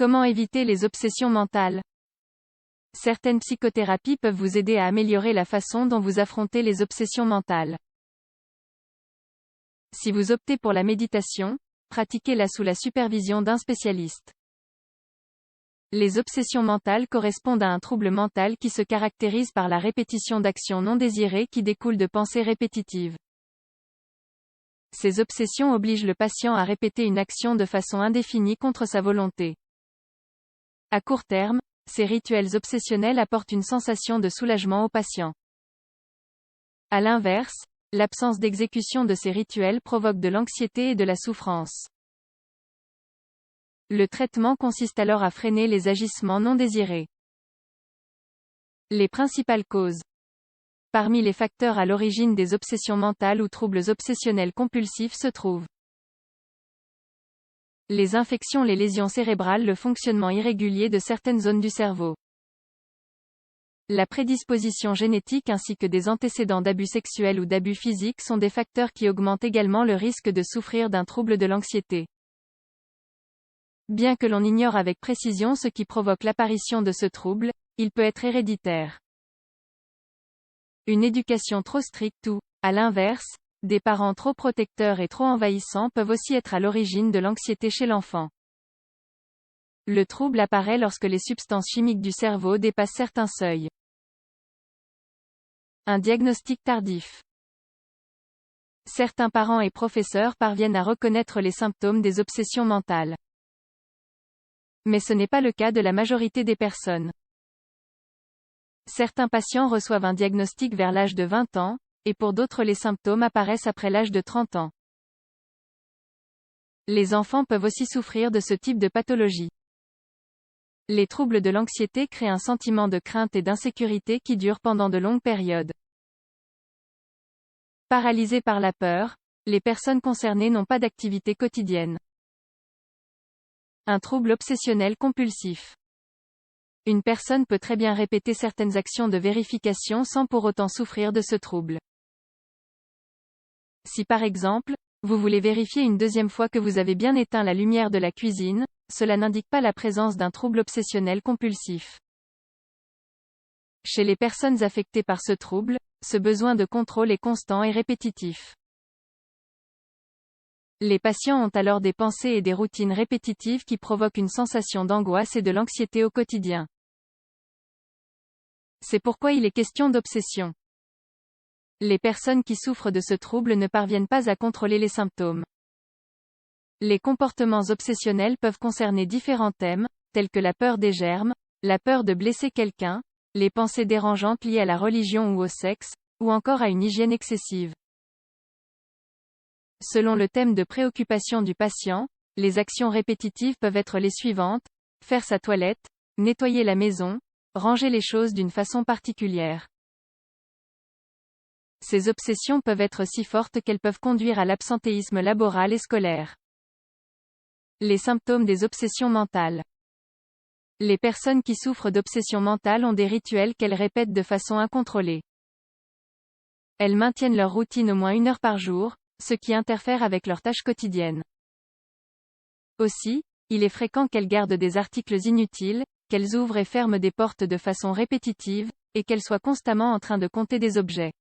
Comment éviter les obsessions mentales? Certaines psychothérapies peuvent vous aider à améliorer la façon dont vous affrontez les obsessions mentales. Si vous optez pour la méditation, pratiquez-la sous la supervision d'un spécialiste. Les obsessions mentales correspondent à un trouble mental qui se caractérise par la répétition d'actions non désirées qui découlent de pensées répétitives. Ces obsessions obligent le patient à répéter une action de façon indéfinie contre sa volonté. À court terme, ces rituels obsessionnels apportent une sensation de soulagement au patient. À l'inverse, l'absence d'exécution de ces rituels provoque de l'anxiété et de la souffrance. Le traitement consiste alors à freiner les agissements non désirés. Les principales causes. Parmi les facteurs à l'origine des obsessions mentales ou troubles obsessionnels compulsifs se trouvent les infections, les lésions cérébrales, le fonctionnement irrégulier de certaines zones du cerveau. La prédisposition génétique ainsi que des antécédents d'abus sexuels ou d'abus physiques sont des facteurs qui augmentent également le risque de souffrir d'un trouble de l'anxiété. Bien que l'on ignore avec précision ce qui provoque l'apparition de ce trouble, il peut être héréditaire. Une éducation trop stricte ou, à l'inverse, des parents trop protecteurs et trop envahissants peuvent aussi être à l'origine de l'anxiété chez l'enfant. Le trouble apparaît lorsque les substances chimiques du cerveau dépassent certains seuils. Un diagnostic tardif. Certains parents et professeurs parviennent à reconnaître les symptômes des obsessions mentales. Mais ce n'est pas le cas de la majorité des personnes. Certains patients reçoivent un diagnostic vers l'âge de 20 ans, et pour d'autres les symptômes apparaissent après l'âge de 30 ans. Les enfants peuvent aussi souffrir de ce type de pathologie. Les troubles de l'anxiété créent un sentiment de crainte et d'insécurité qui dure pendant de longues périodes. Paralysées par la peur, les personnes concernées n'ont pas d'activité quotidienne. Un trouble obsessionnel compulsif. Une personne peut très bien répéter certaines actions de vérification sans pour autant souffrir de ce trouble. Si par exemple, vous voulez vérifier une deuxième fois que vous avez bien éteint la lumière de la cuisine, cela n'indique pas la présence d'un trouble obsessionnel compulsif. Chez les personnes affectées par ce trouble, ce besoin de contrôle est constant et répétitif. Les patients ont alors des pensées et des routines répétitives qui provoquent une sensation d'angoisse et de l'anxiété au quotidien. C'est pourquoi il est question d'obsession. Les personnes qui souffrent de ce trouble ne parviennent pas à contrôler les symptômes. Les comportements obsessionnels peuvent concerner différents thèmes, tels que la peur des germes, la peur de blesser quelqu'un, les pensées dérangeantes liées à la religion ou au sexe, ou encore à une hygiène excessive. Selon le thème de préoccupation du patient, les actions répétitives peuvent être les suivantes: faire sa toilette, nettoyer la maison, ranger les choses d'une façon particulière. Ces obsessions peuvent être si fortes qu'elles peuvent conduire à l'absentéisme laboral et scolaire. Les symptômes des obsessions mentales. Les personnes qui souffrent d'obsessions mentales ont des rituels qu'elles répètent de façon incontrôlée. Elles maintiennent leur routine au moins 1 heure par jour, ce qui interfère avec leurs tâches quotidiennes. Aussi, il est fréquent qu'elles gardent des articles inutiles, qu'elles ouvrent et ferment des portes de façon répétitive, et qu'elles soient constamment en train de compter des objets.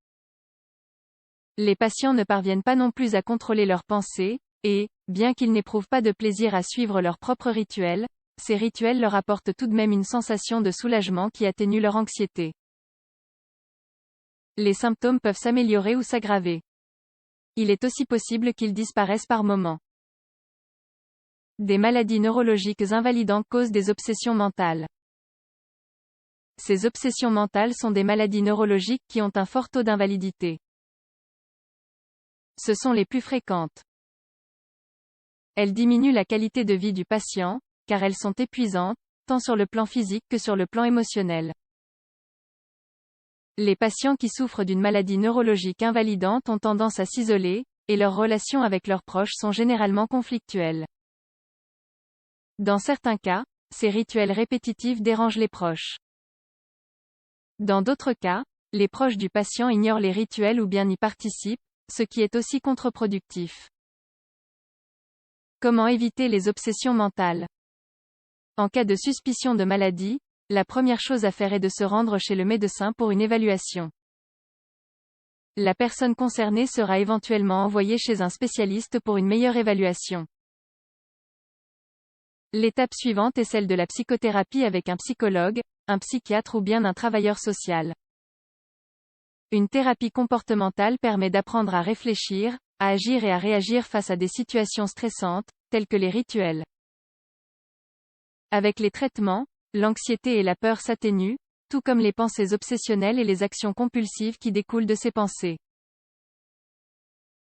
Les patients ne parviennent pas non plus à contrôler leurs pensées, et, bien qu'ils n'éprouvent pas de plaisir à suivre leurs propres rituels, ces rituels leur apportent tout de même une sensation de soulagement qui atténue leur anxiété. Les symptômes peuvent s'améliorer ou s'aggraver. Il est aussi possible qu'ils disparaissent par moments. Des maladies neurologiques invalidantes causent des obsessions mentales. Ces obsessions mentales sont des maladies neurologiques qui ont un fort taux d'invalidité. Ce sont les plus fréquentes. Elles diminuent la qualité de vie du patient, car elles sont épuisantes, tant sur le plan physique que sur le plan émotionnel. Les patients qui souffrent d'une maladie neurologique invalidante ont tendance à s'isoler, et leurs relations avec leurs proches sont généralement conflictuelles. Dans certains cas, ces rituels répétitifs dérangent les proches. Dans d'autres cas, les proches du patient ignorent les rituels ou bien y participent, ce qui est aussi contre-productif. Comment éviter les obsessions mentales? En cas de suspicion de maladie, la première chose à faire est de se rendre chez le médecin pour une évaluation. La personne concernée sera éventuellement envoyée chez un spécialiste pour une meilleure évaluation. L'étape suivante est celle de la psychothérapie avec un psychologue, un psychiatre ou bien un travailleur social. Une thérapie comportementale permet d'apprendre à réfléchir, à agir et à réagir face à des situations stressantes, telles que les rituels. Avec les traitements, l'anxiété et la peur s'atténuent, tout comme les pensées obsessionnelles et les actions compulsives qui découlent de ces pensées.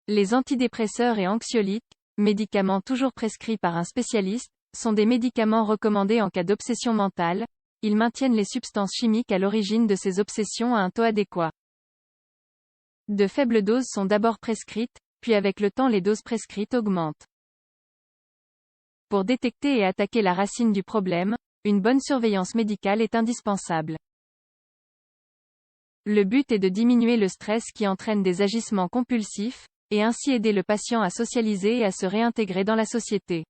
Les antidépresseurs et anxiolytiques, médicaments toujours prescrits par un spécialiste, sont des médicaments recommandés en cas d'obsession mentale. Ils maintiennent les substances chimiques à l'origine de ces obsessions à un taux adéquat. De faibles doses sont d'abord prescrites, puis avec le temps les doses prescrites augmentent. Pour détecter et attaquer la racine du problème, une bonne surveillance médicale est indispensable. Le but est de diminuer le stress qui entraîne des agissements compulsifs, et ainsi aider le patient à socialiser et à se réintégrer dans la société.